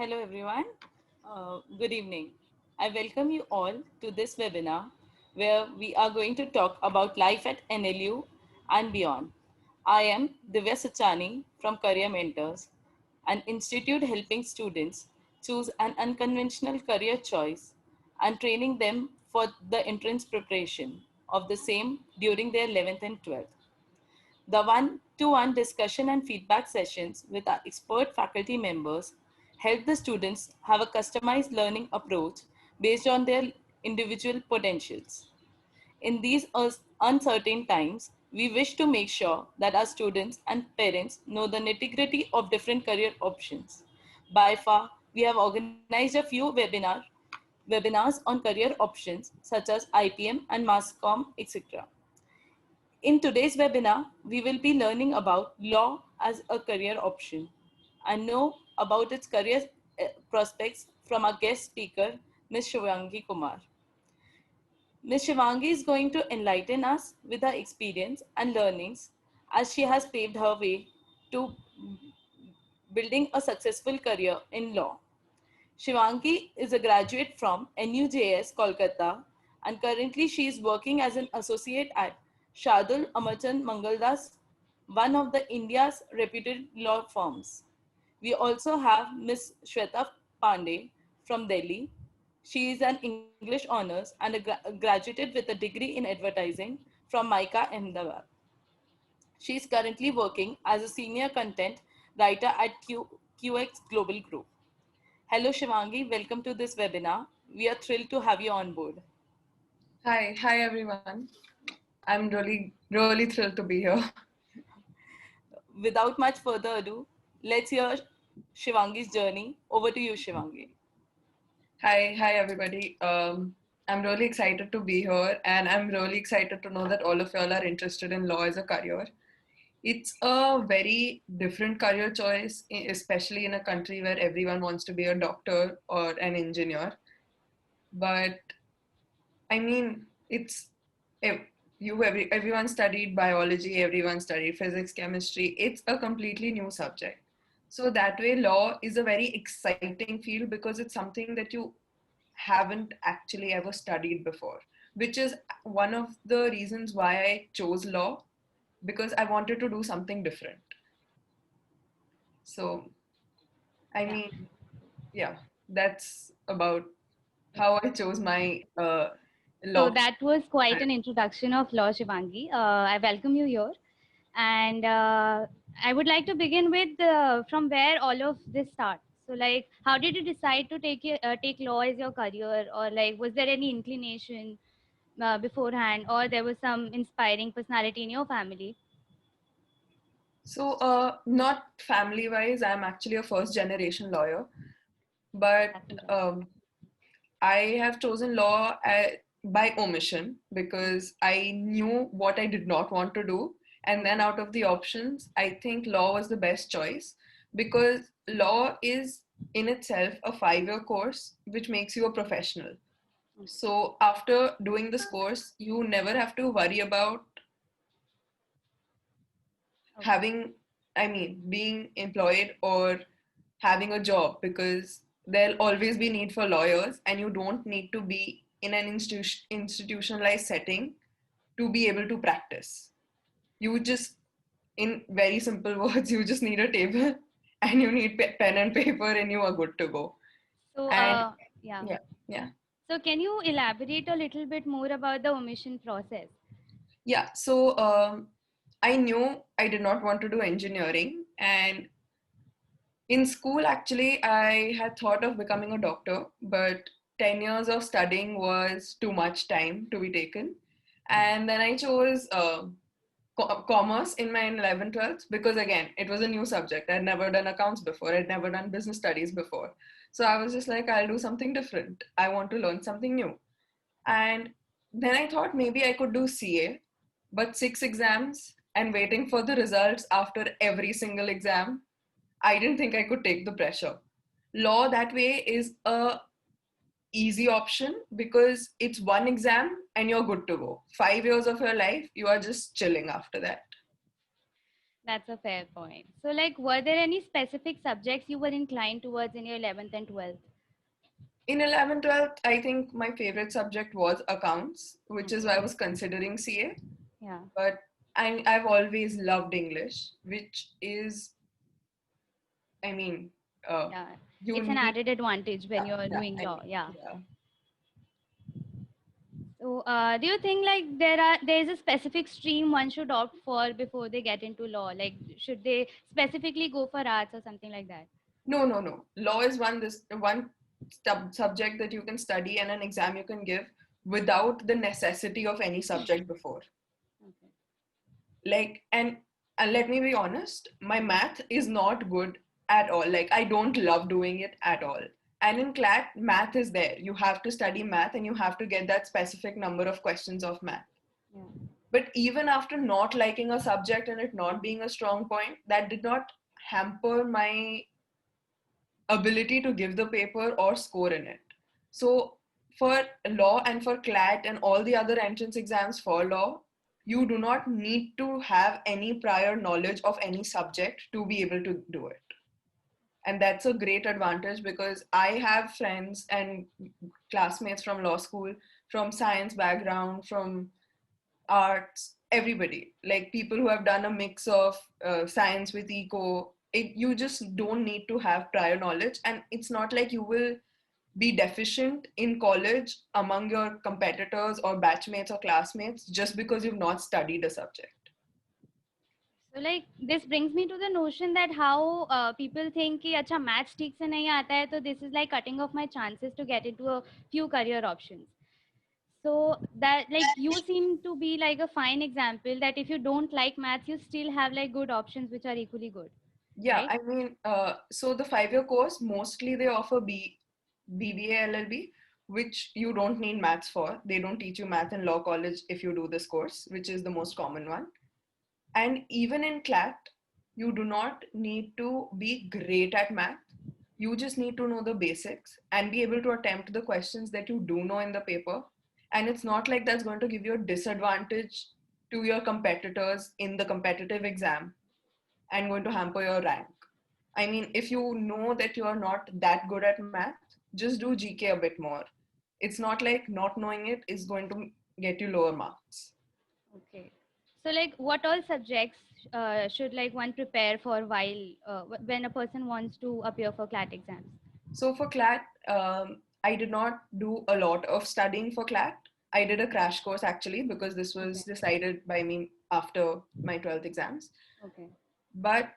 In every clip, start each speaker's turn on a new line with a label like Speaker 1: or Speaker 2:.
Speaker 1: Hello everyone. Good evening. I welcome you all to this webinar where we are going to talk about life at NLU and beyond. I am Divya Sachani from Career Mentors, an institute helping students choose an unconventional career choice and training them for the entrance preparation of the same during their 11th and 12th. The one-to-one discussion and feedback sessions with our expert faculty members help the students have a customized learning approach based on their individual potentials. In these uncertain times, we wish to make sure that our students and parents know the nitty-gritty of different career options. By far, we have organized a few webinars on career options such as IPM and mass comm, etc. In today's webinar, we will be learning about law as a career option and know about its career prospects from our guest speaker, Ms. Shivangi Kumar. Ms. Shivangi is going to enlighten us with her experience and learnings as she has paved her way to building a successful career in law. Shivangi is a graduate from NUJS Kolkata and currently she is working as an associate at Shardul Amarchand Mangaldas, one of the India's reputed law firms. We also have Ms. Shweta Pandey from Delhi. She is an English honors and graduated with a degree in advertising from MICA Ahmedabad. She is currently working as a senior content writer at QX Global Group. Hello Shivangi, welcome to this webinar. We are thrilled to have you on board.
Speaker 2: Hi everyone. I'm really thrilled to be here.
Speaker 1: Without much further ado, let's hear Shivangi's journey. Over to you, Shivangi.
Speaker 2: Hi everybody. I'm really excited to be here, and I'm really excited to know that all of y'all are interested in law as a career. It's a very different career choice, especially in a country where everyone wants to be a doctor or an engineer. But I mean, it's ev- everyone studied biology, everyone studied physics, chemistry. It's a completely new subject. So that way, law is a very exciting field because it's something that you haven't actually ever studied before, which is one of the reasons why I chose law, because I wanted to do something different. So, I
Speaker 3: Yeah.
Speaker 2: mean, yeah, that's about how I chose my
Speaker 3: So
Speaker 2: law.
Speaker 3: that was quite an introduction of Law Shivangi. I welcome you here. And I would like to begin with from where all of this starts. So, like, how did you decide to take law as your career, or like, was there any inclination beforehand, or there was some inspiring personality in your family?
Speaker 2: So, not family wise, I'm actually a first generation lawyer, but
Speaker 3: That's interesting.
Speaker 2: um, I have chosen law by omission because I knew what I did not want to do. And then out of the options, I think law was the best choice because law is in itself a 5-year course which makes you a professional. So after doing this course, you never have to worry about
Speaker 3: Okay.
Speaker 2: having, I mean, being employed or having a job because there'll always be need for lawyers and you don't need to be in an institutionalized setting to be able to practice. You just, in very simple words, you just need a table and you need pen and paper and you are good to go.
Speaker 3: So,
Speaker 2: And
Speaker 3: yeah.
Speaker 2: yeah, yeah.
Speaker 3: So, can you elaborate a little bit more about the omission process?
Speaker 2: Yeah, so I knew I did not want to do engineering, and in school, actually, I had thought of becoming a doctor, but 10 years of studying was too much time to be taken. And then I chose commerce in my 11th, 12th because, again, it was a new subject. I'd never done accounts before, I'd never done business studies before. So I was just like, I'll do something different. I want to learn something new. And then I thought maybe I could do CA, but 6 exams and waiting for the results after every single exam, I didn't think I could take the pressure. Law that way is a easy option because it's one exam and you're good to go. 5 years of your life, you are just chilling after that.
Speaker 3: That's a fair point. So, like, were there any specific subjects you were inclined towards in your 11th and 12th?
Speaker 2: In 11th, 12th, I think my favorite subject was accounts, which is why I
Speaker 3: Okay.
Speaker 2: was considering CA.
Speaker 3: Yeah.
Speaker 2: But I've always loved English, which is, I mean, uh,
Speaker 3: Yeah.
Speaker 2: you
Speaker 3: It's an
Speaker 2: need,
Speaker 3: added advantage when you're
Speaker 2: yeah,
Speaker 3: doing
Speaker 2: I
Speaker 3: law.
Speaker 2: mean,
Speaker 3: Yeah.
Speaker 2: yeah.
Speaker 3: So, do you think like there is a specific stream one should opt for before they get into law? Like, should they specifically go for arts or something like that?
Speaker 2: No, no, no. Law is one subject that you can study and an exam you can give without the necessity of any subject before.
Speaker 3: Okay.
Speaker 2: Like, and let me be honest, my math is not good at all. Like, I don't love doing it at all. And in CLAT, math is there. You have to study math and you have to get that specific number of questions of math.
Speaker 3: Yeah.
Speaker 2: But even after not liking a subject and it not being a strong point, that did not hamper my ability to give the paper or score in it. So for law and for CLAT and all the other entrance exams for law, you do not need to have any prior knowledge of any subject to be able to do it. And that's a great advantage because I have friends and classmates from law school, from science background, from arts, everybody, like people who have done a mix of science with eco. You just don't need to have prior knowledge, and it's not like you will be deficient in college among your competitors or batchmates or classmates just because you've not studied a subject.
Speaker 3: So like this brings me to the notion that how people think कि अच्छा maths ठीक से नहीं आता है तो this is like cutting off my chances to get into a few career options. So that like you seem to be like a fine example that if you don't like maths you still have like good options which are equally good,
Speaker 2: Yeah,
Speaker 3: right?
Speaker 2: I mean, so the 5 year course, mostly they offer BBA LLB, which you don't need maths for. They don't teach you math in law college if you do this course, which is the most common one. And even in CLAT, you do not need to be great at math. You just need to know the basics and be able to attempt the questions that you do know in the paper. And it's not like that's going to give you a disadvantage to your competitors in the competitive exam and going to hamper your rank. I mean, if you know that you're not that good at math, just do GK a bit more. It's not like not knowing it is going to get you lower marks.
Speaker 3: Okay. So like what all subjects should like one prepare for while when a person wants to appear for CLAT exams?
Speaker 2: So for CLAT, I did not do a lot of studying for CLAT. I did a crash course actually because this was
Speaker 3: Okay.
Speaker 2: decided by me after my 12th exams.
Speaker 3: Okay.
Speaker 2: But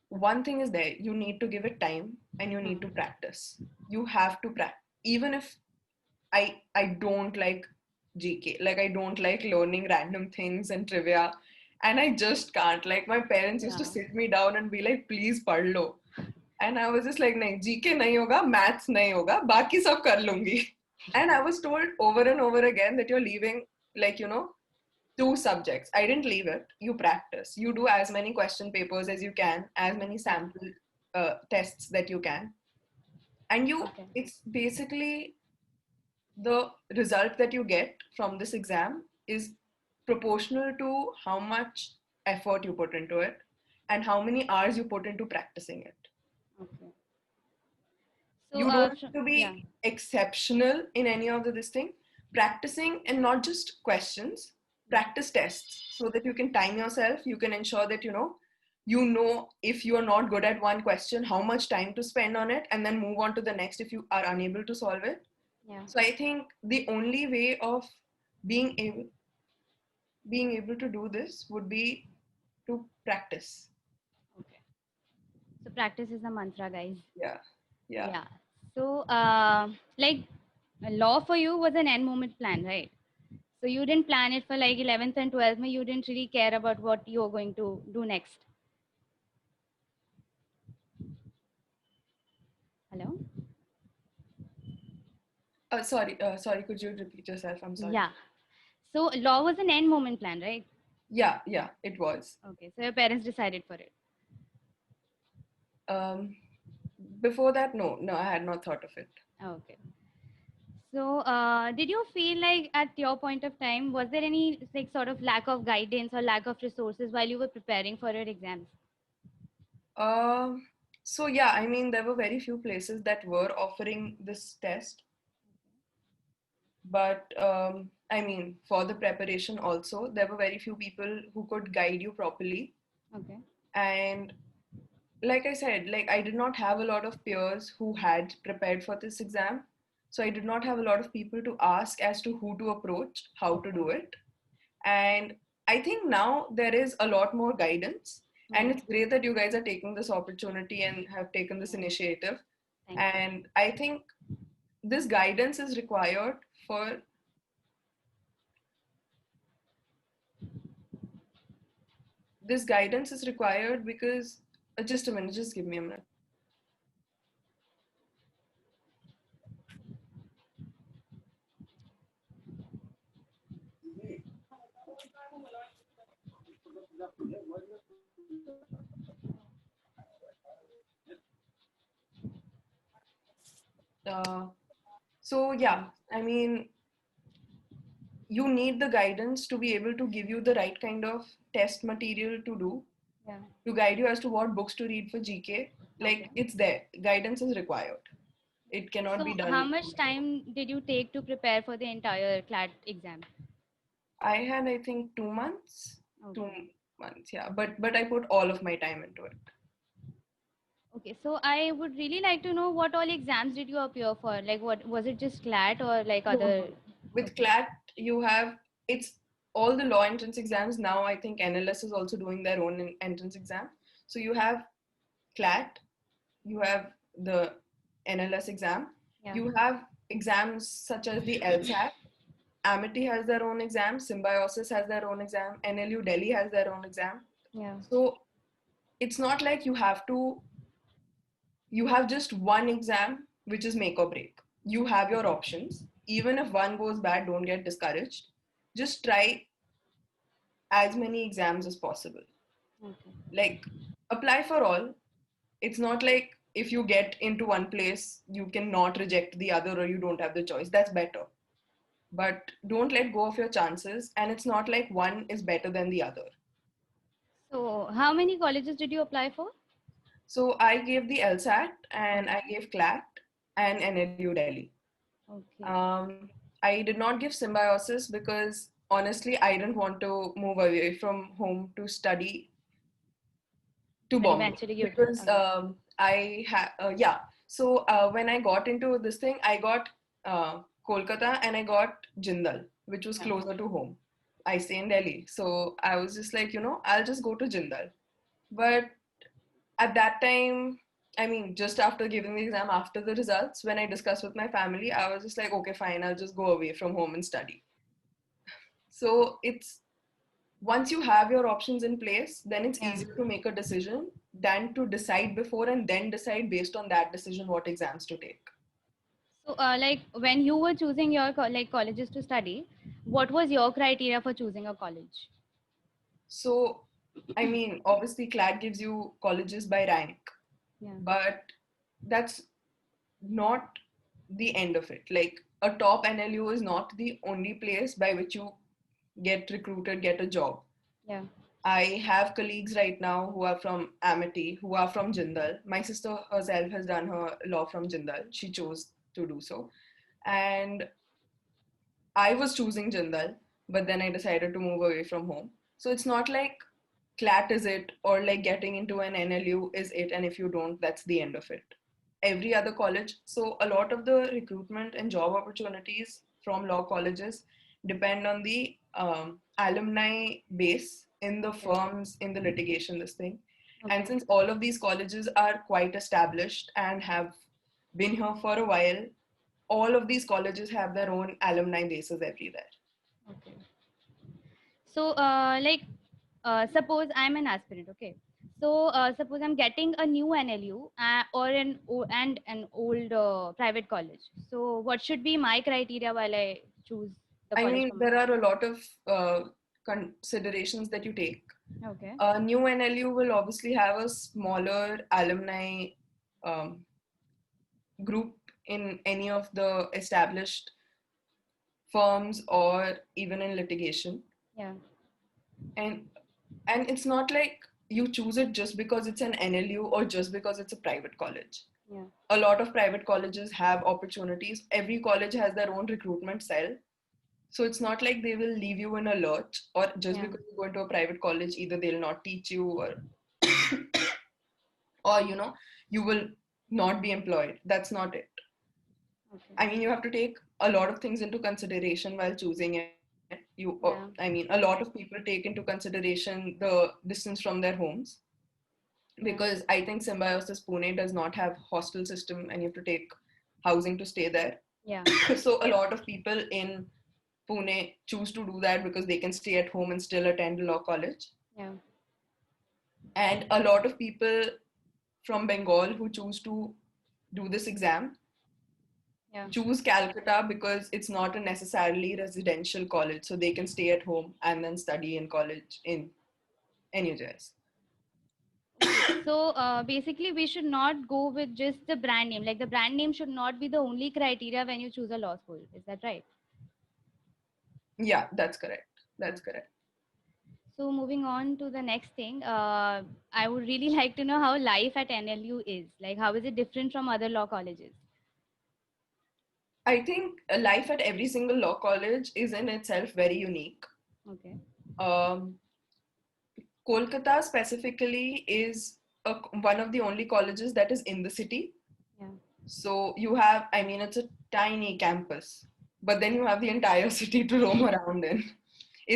Speaker 2: one thing is there, you need to give it time and you need
Speaker 3: Hmm.
Speaker 2: to practice. You have to practice. Even if I don't like GK, like I don't like learning random things and trivia, and I just can't. Like my parents used to
Speaker 3: Yeah.
Speaker 2: sit me down and be like, please पढ़ लो. And I was just like, नहीं GK नहीं होगा, maths नहीं होगा, बाकी सब कर लूंगी. And I was told over and over again that you're leaving, like, two subjects. I didn't leave it. You practice. You do as many question papers as you can, as many
Speaker 3: Yeah.
Speaker 2: sample tests that you can. And
Speaker 3: Okay.
Speaker 2: it's basically the result that you get from this exam is proportional to how much effort you put into it and how many hours you put into practicing it.
Speaker 3: Okay. So
Speaker 2: You don't have to
Speaker 3: yeah.
Speaker 2: be exceptional in any of this thing. Practicing and not just questions, practice tests so that you can time yourself. You can ensure that you know if you are not good at one question, how much time to spend on it, and then move on to the next if you are unable to solve it.
Speaker 3: Yeah.
Speaker 2: So I think the only way of being able being able to do this would be to practice.
Speaker 3: Okay. So practice is the mantra, guys.
Speaker 2: Yeah, yeah.
Speaker 3: Yeah. So like law for you was an end moment plan, right? So you didn't plan it for like 11th and 12th. You didn't really care about what you're going to do next. Hello?
Speaker 2: Sorry. Could you repeat yourself? I'm sorry.
Speaker 3: Yeah. So law was an end moment plan, right?
Speaker 2: Yeah. It was.
Speaker 3: Okay. So your parents decided for it.
Speaker 2: Um, Before that, no, I had not thought of it.
Speaker 3: Okay. So, did you feel like at your point of time, was there any like sort of lack of guidance or lack of resources while you were preparing for your exams?
Speaker 2: Um, so yeah, I mean, there were very few places that were offering this test, but I mean, for the preparation also, there were very few people who could guide you properly.
Speaker 3: Okay.
Speaker 2: And like I said, like I did not have a lot of peers who had prepared for this exam. So I did not have a lot of people to ask as to who to approach, how to do it. And I think now there is a lot more guidance. And
Speaker 3: Mm.
Speaker 2: it's great that you guys are taking this opportunity and have taken this initiative.
Speaker 3: Thank you.
Speaker 2: And I think this guidance is required for this guidance is required because just a minute, just give me a minute. Uh, so yeah, I mean, you need the guidance to be able to give you the right kind of test material to do,
Speaker 3: Yeah.
Speaker 2: to guide you as to what books to read for GK. Like
Speaker 3: Okay.
Speaker 2: it's there. Guidance is required. It cannot be
Speaker 3: So, how
Speaker 2: done.
Speaker 3: much time did you take to prepare for the entire CLAT exam?
Speaker 2: I had, I think, 2 months. Two
Speaker 3: Okay.
Speaker 2: months, yeah. But I put all of my time into it.
Speaker 3: Okay. So, I would really like to know what all exams did you appear for? Like, what was it just CLAT or like
Speaker 2: No,
Speaker 3: other?
Speaker 2: no. With
Speaker 3: Okay.
Speaker 2: CLAT, you have it's all the law entrance exams. Now I think NLS is also doing their own entrance exam. So you have CLAT, you have the NLS exam,
Speaker 3: Yeah.
Speaker 2: you have exams such as the LSAT. Amity has their own exam, Symbiosis has their own exam, NLU Delhi has their own exam.
Speaker 3: Yeah.
Speaker 2: So it's not like you have just one exam which is make or break. You have your options. Even if one goes bad, don't get discouraged. Just try as many exams as possible.
Speaker 3: Okay.
Speaker 2: Like apply for all. It's not like if you get into one place, you cannot reject the other or you don't have the choice. That's better. But don't let go of your chances. And it's not like one is better than the other.
Speaker 3: So, how many colleges did you apply for?
Speaker 2: So I gave the LSAT and I
Speaker 3: Okay.
Speaker 2: gave CLAT and NLU Delhi.
Speaker 3: Okay.
Speaker 2: Um, I did not give Symbiosis because honestly, I didn't want to move away from home to study to
Speaker 3: But
Speaker 2: Bombay
Speaker 3: eventually you did.
Speaker 2: because
Speaker 3: Okay.
Speaker 2: I had, yeah. So when I got into this thing, I got Kolkata and I got Jindal, which was
Speaker 3: Yeah.
Speaker 2: closer to home. I stay in Delhi. So I was just like, I'll just go to Jindal. But at that time, I mean, just after giving the exam, after the results, when I discussed with my family, I was just like, okay, fine, I'll just go away from home and study. So it's once you have your options in place, then it's
Speaker 3: Yeah.
Speaker 2: easier to make a decision than to decide before and then decide based on that decision what exams to take.
Speaker 3: So, like when you were choosing your like colleges to study, what was your criteria for choosing a college?
Speaker 2: So, I mean, obviously, CLAT gives you colleges by rank,
Speaker 3: Yeah.
Speaker 2: but that's not the end of it. Like, a top NLU is not the only place by which you get recruited, get a job.
Speaker 3: Yeah.
Speaker 2: I have colleagues right now who are from Amity, who are from Jindal. My sister herself has done her law from Jindal. She chose to do so. And I was choosing Jindal, but then I decided to move away from home. So it's not like CLAT is it or like getting into an NLU is it. And if you don't, that's the end of it. Every other college. So a lot of the recruitment and job opportunities from law colleges depend on the alumni base in the
Speaker 3: Okay.
Speaker 2: firms, in the litigation, this thing. And
Speaker 3: Okay.
Speaker 2: since all of these colleges are quite established and have been here for a while, all of these colleges have their own alumni bases everywhere.
Speaker 3: Okay. So, suppose I'm an aspirant. Okay. So, suppose I'm getting a new NLU and an old private college. So, what should be my criteria while I choose the
Speaker 2: I
Speaker 3: college
Speaker 2: mean,
Speaker 3: for
Speaker 2: there
Speaker 3: myself?
Speaker 2: are a lot of considerations that you take.
Speaker 3: Okay.
Speaker 2: A new NLU will obviously have a smaller alumni um, group in any of the established firms or even in litigation.
Speaker 3: Yeah.
Speaker 2: And it's not like you choose it just because it's an NLU or just because it's a private college.
Speaker 3: Yeah.
Speaker 2: A lot of private colleges have opportunities. Every college has their own recruitment cell. So it's not like they will leave you in a lurch, or just
Speaker 3: Yeah.
Speaker 2: because you go into a private college, either they'll not teach you, or you will not be employed. That's not it.
Speaker 3: Okay.
Speaker 2: I mean, you have to take a lot of things into consideration while choosing it. I
Speaker 3: Yeah.
Speaker 2: mean, a lot of people take into consideration the distance from their homes,
Speaker 3: Yeah.
Speaker 2: because I think Symbiosis Pune does not have hostel system, and you have to take housing to stay there.
Speaker 3: Yeah.
Speaker 2: So a lot of people in Pune choose to do that because they can stay at home and still attend law college.
Speaker 3: Yeah.
Speaker 2: And a lot of people from Bengal who choose to do this exam
Speaker 3: Yeah.
Speaker 2: choose Calcutta because it's not a necessarily residential college, so they can stay at home and then study in college in NUJS.
Speaker 3: Okay. So basically, we should not go with just the brand name. Like the brand name should not be the only criteria when you choose a law school. Is that right?
Speaker 2: Yeah, that's correct. That's
Speaker 3: Okay.
Speaker 2: correct.
Speaker 3: So moving on to the next thing, I would really like to know how life at NLU is. Like, how is it different from other law colleges?
Speaker 2: I think life at every single law college is in itself very unique.
Speaker 3: Okay.
Speaker 2: Um, Kolkata specifically is one of the only colleges that is in the city.
Speaker 3: Yeah.
Speaker 2: So you have, I mean, it's a tiny campus, but then you have the entire city to roam around in.
Speaker 3: Yeah.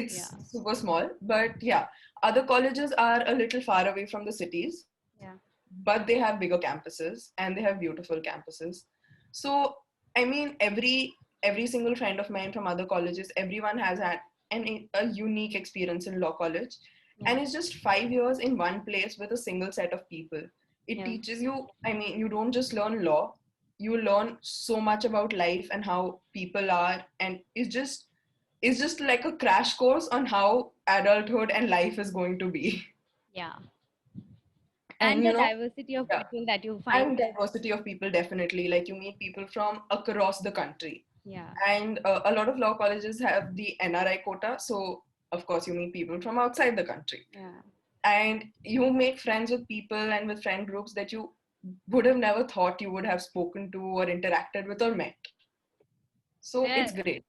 Speaker 2: It's super small, but yeah, other colleges are a little far away from the cities,
Speaker 3: Yeah.
Speaker 2: but they have bigger campuses and they have beautiful campuses. So, I mean, every single friend of mine from other colleges, everyone has had a unique experience in law college,
Speaker 3: Yeah.
Speaker 2: and it's just 5 years in one place with a single set of people. It
Speaker 3: Yeah.
Speaker 2: teaches you, I mean, you don't just learn law, you learn so much about life and how people are, and it's just like a crash course on how adulthood and life is going to be.
Speaker 3: Yeah.
Speaker 2: And
Speaker 3: And the diversity of
Speaker 2: yeah,
Speaker 3: people that you find
Speaker 2: and
Speaker 3: there.
Speaker 2: diversity of people, definitely, like you meet people from across the country.
Speaker 3: Yeah.
Speaker 2: And a lot of law colleges have the NRI quota, so of course you meet people from outside the country,
Speaker 3: Yeah.
Speaker 2: and you make friends with people and with friend groups that you would have never thought you would have spoken to or interacted with or met. So it's
Speaker 3: Yeah.
Speaker 2: great.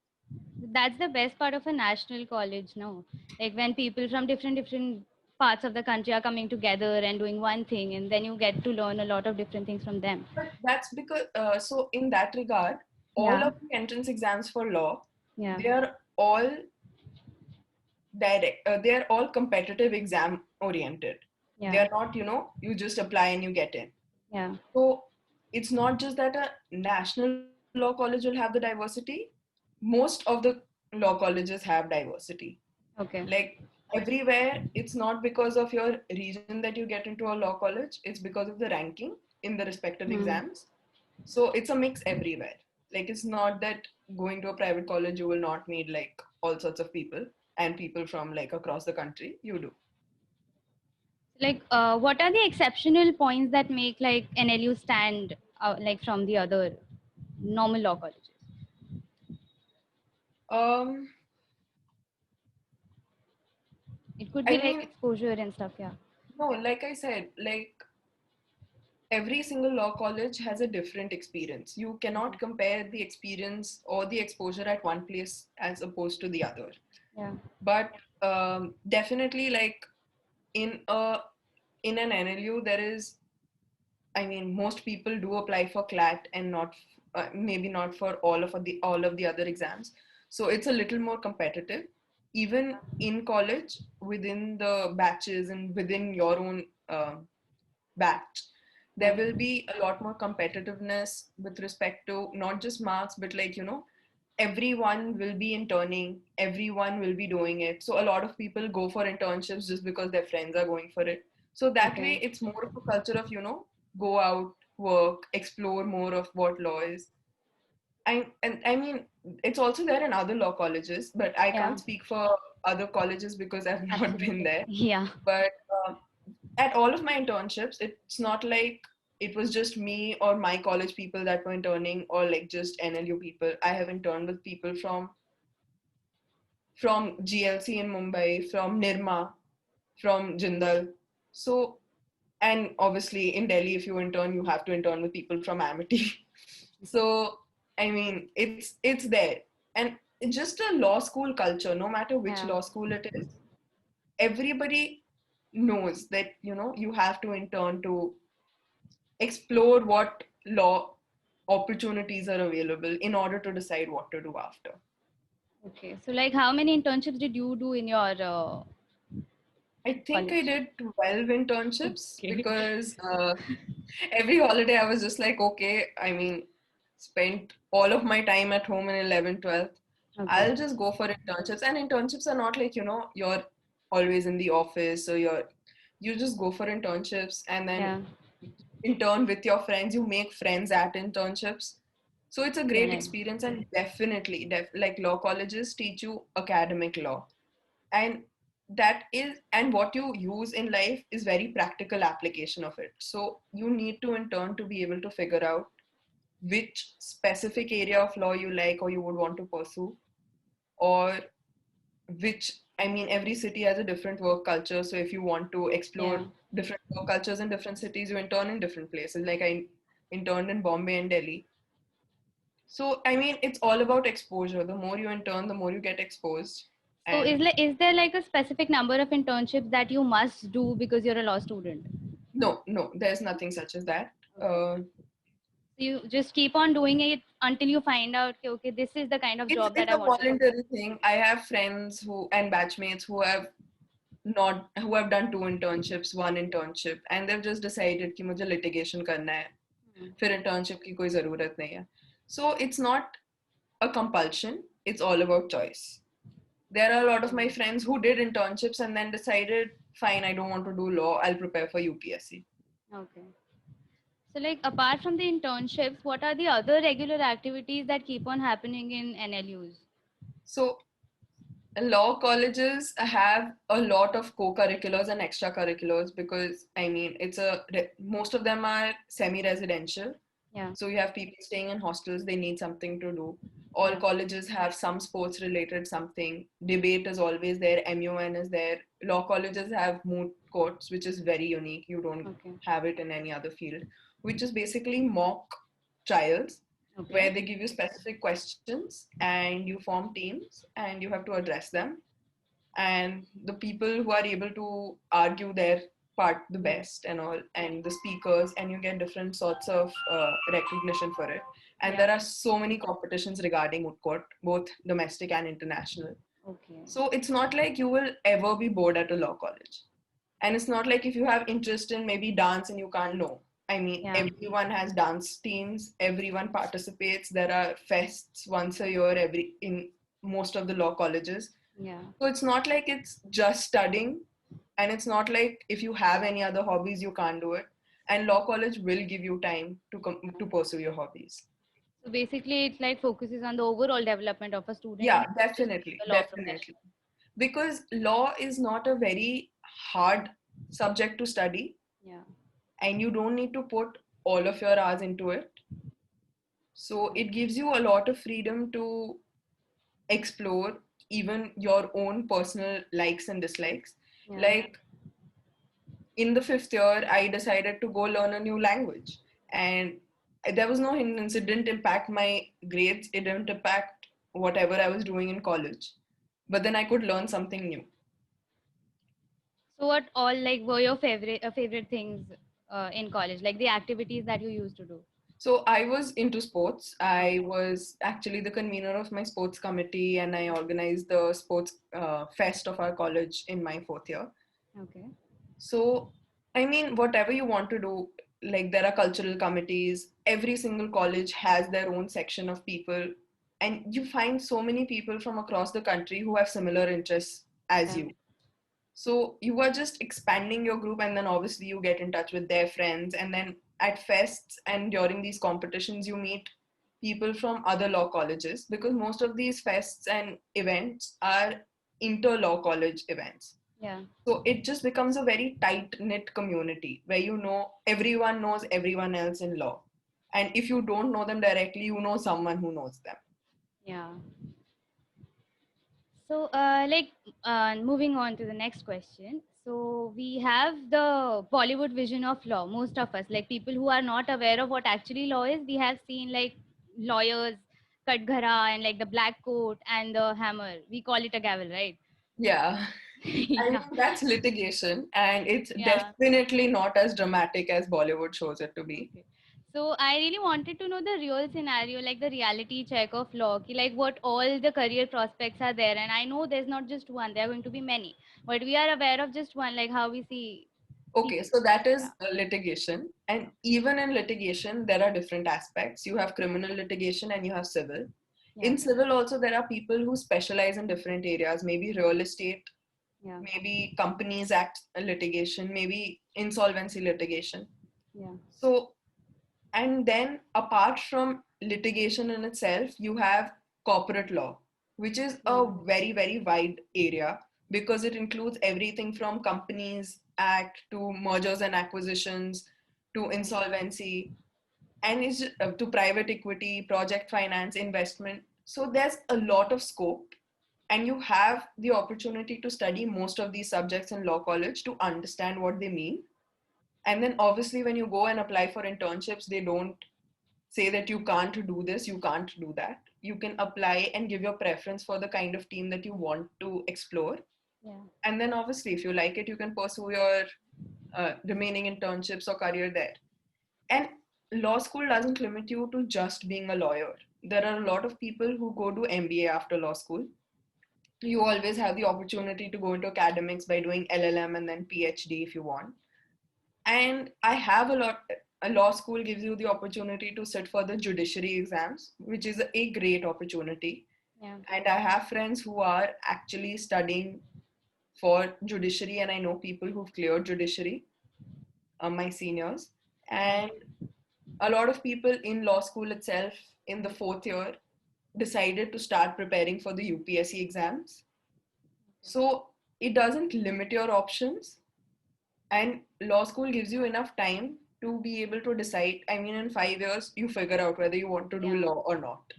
Speaker 3: That's the best part of a national college, no? Like when people from different parts of the country are coming together and doing one thing, and then you get to learn a lot of different things from them.
Speaker 2: But that's because so in that regard, all
Speaker 3: Yeah.
Speaker 2: of the entrance exams for law,
Speaker 3: Yeah.
Speaker 2: they are all they are all competitive exam oriented. They
Speaker 3: Yeah.
Speaker 2: are not, you just apply and you get in.
Speaker 3: Yeah.
Speaker 2: So it's not just that a national law college will have the diversity. Most of the law colleges have diversity.
Speaker 3: Okay.
Speaker 2: Like everywhere, it's not because of your region that you get into a law college, it's because of the ranking in the respective
Speaker 3: Hmm.
Speaker 2: exams. So it's a mix everywhere. Like it's not that going to a private college you will not meet like all sorts of people and people from like across the country. You do.
Speaker 3: Like, what are the exceptional points that make like NLU stand out, like from the other normal law colleges?
Speaker 2: Um,
Speaker 3: It could
Speaker 2: I
Speaker 3: be like
Speaker 2: mean,
Speaker 3: exposure and stuff. Yeah.
Speaker 2: no, like I said, like every single law college has a different experience. You
Speaker 3: Okay.
Speaker 2: cannot compare the experience or the exposure at one place as opposed to the other.
Speaker 3: Yeah.
Speaker 2: But definitely, like in a in an NLU, there is. I mean, most people do apply for CLAT and not maybe not for all of the other exams. So it's a little more competitive. Even in college, within the batches and within your own batch, there
Speaker 3: Yeah.
Speaker 2: will be a lot more competitiveness with respect to not just marks, but like, everyone will be interning, everyone will be doing it. So a lot of people go for internships just because their friends are going for it. So that way,
Speaker 3: Okay.
Speaker 2: it's more of a culture of, go out, work, explore more of what law is. And I mean, it's also there in other law colleges, but I
Speaker 3: Yeah.
Speaker 2: can't speak for other colleges because I've not been
Speaker 3: Absolutely.
Speaker 2: there.
Speaker 3: Yeah.
Speaker 2: But at all of my internships, it's not like it was just me or my college people that were interning or like just NLU people. I have interned with people from from GLC in Mumbai, from Nirma, from Jindal. So, and obviously in Delhi, if you intern, you have to intern with people from Amity. So, I mean, it's there. And it's just a law school culture, no matter which
Speaker 3: Yeah.
Speaker 2: law school it is. Everybody knows that, you have to intern to explore what law opportunities are available in order to decide what to do after.
Speaker 3: Okay. So, like, how many internships did you do in your
Speaker 2: I think I
Speaker 3: college?
Speaker 2: did 12 internships
Speaker 3: Okay.
Speaker 2: because every holiday I was just like, okay, I mean, spent all of my time at home in 11th, 12th.
Speaker 3: Okay.
Speaker 2: I'll just go for internships. And internships are not like, you're always in the office, so you just go for internships and then
Speaker 3: Yeah.
Speaker 2: intern with your friends. You make friends at internships. So it's a
Speaker 3: Very
Speaker 2: great
Speaker 3: nice.
Speaker 2: experience, and definitely, like law colleges teach you academic law. And and what you use in life is very practical application of it. So you need to intern to be able to figure out which specific area of law you like or you would want to pursue, or which, I mean, every city has a different work culture. So if you want to explore
Speaker 3: Yeah.
Speaker 2: different work cultures in different cities, you intern in different places. Like I interned in Bombay and Delhi. So I mean, it's all about exposure. The more you intern, the more you get exposed.
Speaker 3: So,
Speaker 2: And
Speaker 3: is there like a specific number of internships that you must do because you're a law student?
Speaker 2: no, there's nothing such as that.
Speaker 3: Okay. So you just keep on doing it until you find out, okay, okay, this is the kind of
Speaker 2: It's
Speaker 3: job that
Speaker 2: it's
Speaker 3: I
Speaker 2: a
Speaker 3: want to do.
Speaker 2: voluntary thing. I have friends who and batchmates who have done two internships, one internship, and they've just decided कि मुझे litigation करना है,
Speaker 3: Hmm.
Speaker 2: फिर internship की कोई ज़रूरत नहीं है. So it's not a compulsion. It's all about choice. There are a lot of my friends who did internships and then decided, fine, I don't want to do law. I'll prepare for UPSC.
Speaker 3: Okay. So, like, apart from the internships, what are the other regular activities that keep on happening in NLUs?
Speaker 2: So law colleges have a lot of co-curriculars and extracurriculars because I mean most of them are semi-residential.
Speaker 3: Yeah.
Speaker 2: So you have people staying in hostels, they need something to do. All
Speaker 3: Yeah.
Speaker 2: colleges have some sports related something. Debate is always there, MUN is there. Law colleges have moot courts, which is very unique. You don't
Speaker 3: Okay.
Speaker 2: have it in any other field, which is basically mock trials
Speaker 3: Okay.
Speaker 2: where they give you specific questions and you form teams and you have to address them. And the people who are able to argue their part the
Speaker 3: Yeah.
Speaker 2: best and all, and the speakers, and you get different sorts of recognition for it. And
Speaker 3: Yeah.
Speaker 2: there are so many competitions regarding moot court, both domestic and international.
Speaker 3: Okay.
Speaker 2: So it's not like you will ever be bored at a law college. And it's not like if you have interest in maybe dance and you can't know. I mean,
Speaker 3: Yeah.
Speaker 2: everyone has dance teams, everyone participates. There are fests once a year every in most of the law colleges.
Speaker 3: Yeah.
Speaker 2: So it's not like it's just studying, and it's not like if you have any other hobbies you can't do it. And law college will give you time to pursue your hobbies.
Speaker 3: So basically, it like focuses on the overall development of a student and
Speaker 2: Yeah,
Speaker 3: not just
Speaker 2: definitely,
Speaker 3: the law profession.
Speaker 2: definitely. Because law is not a very hard subject to study,
Speaker 3: Yeah.
Speaker 2: and you don't need to put all of your hours into it. So it gives you a lot of freedom to explore even your own personal likes and dislikes.
Speaker 3: Yeah.
Speaker 2: Like in the fifth year, I decided to go learn a new language. And there was no hindrance. It didn't impact my grades, it didn't impact whatever I was doing in college. But then I could learn something new.
Speaker 3: So what all like were your favorite things in college, like the activities that you used to do?
Speaker 2: So I was into sports. I was actually the convener of my sports committee, and I organized the sports fest of our college in my fourth year.
Speaker 3: Okay.
Speaker 2: So, I mean, whatever you want to do, like there are cultural committees, every single college has their own section of people, and you find so many people from across the country who have similar interests as
Speaker 3: Yeah.
Speaker 2: you. So, you are just expanding your group, and then obviously you get in touch with their friends, and then at fests and during these competitions, you meet people from other law colleges because most of these fests and events are inter law college events.
Speaker 3: Yeah.
Speaker 2: So it just becomes a very tight knit community where everyone knows everyone else in law. And if you don't know them directly, you know someone who knows them.
Speaker 3: Yeah. So, moving on to the next question. So, we have the Bollywood vision of law. Most of us, like people who are not aware of what actually law is, we have seen like lawyers, Katghara, and like the black coat and the hammer. We call it a gavel, right?
Speaker 2: Yeah. I
Speaker 3: Yeah,
Speaker 2: mean, that's litigation, and it's
Speaker 3: yeah.
Speaker 2: definitely not as dramatic as Bollywood shows it to be.
Speaker 3: Okay. So I really wanted to know the real scenario, like the reality check of law, like what all the career prospects are there. And I know there's not just one, there are going to be many, but we are aware of just one, like how we see
Speaker 2: Okay,
Speaker 3: people.
Speaker 2: so that
Speaker 3: Yeah.
Speaker 2: is litigation. And even in litigation, there are different aspects. You have criminal litigation and you have civil.
Speaker 3: Yeah.
Speaker 2: In civil, also, there are people who specialize in different areas, maybe real estate,
Speaker 3: Yeah.
Speaker 2: maybe Companies Act litigation, maybe insolvency litigation.
Speaker 3: Yeah.
Speaker 2: So, and then apart from litigation in itself, you have corporate law, which is a
Speaker 3: Yeah.
Speaker 2: very, very wide area because it includes everything from Companies Act to mergers and acquisitions to
Speaker 3: Yeah.
Speaker 2: insolvency and is to private equity, project finance, investment. So there's a lot of scope, and you have the opportunity to study most of these subjects in law college to understand what they mean. And then obviously when you go and apply for internships, they don't say that you can't do this, you can't do that. You can apply and give your preference for the kind of team that you want to explore.
Speaker 3: Yeah.
Speaker 2: And then obviously if you like it, you can pursue your remaining internships or career there. And law school doesn't limit you to just being a lawyer. There are a lot of people who go to MBA after law school. You always have the opportunity to go into academics by doing LLM and then PhD if you want. And I have a law school gives you the opportunity to sit for the judiciary exams, which is a great opportunity.
Speaker 3: Yeah.
Speaker 2: And I have friends who are actually studying for judiciary, and I know people who've cleared judiciary, my seniors. And a lot of people in law school itself in the fourth year decided to start preparing for the UPSC exams. So it doesn't limit your options, and law school gives you enough time to be able to decide. I mean, in 5 years, you figure out whether you want to do
Speaker 3: Yeah.
Speaker 2: law or not.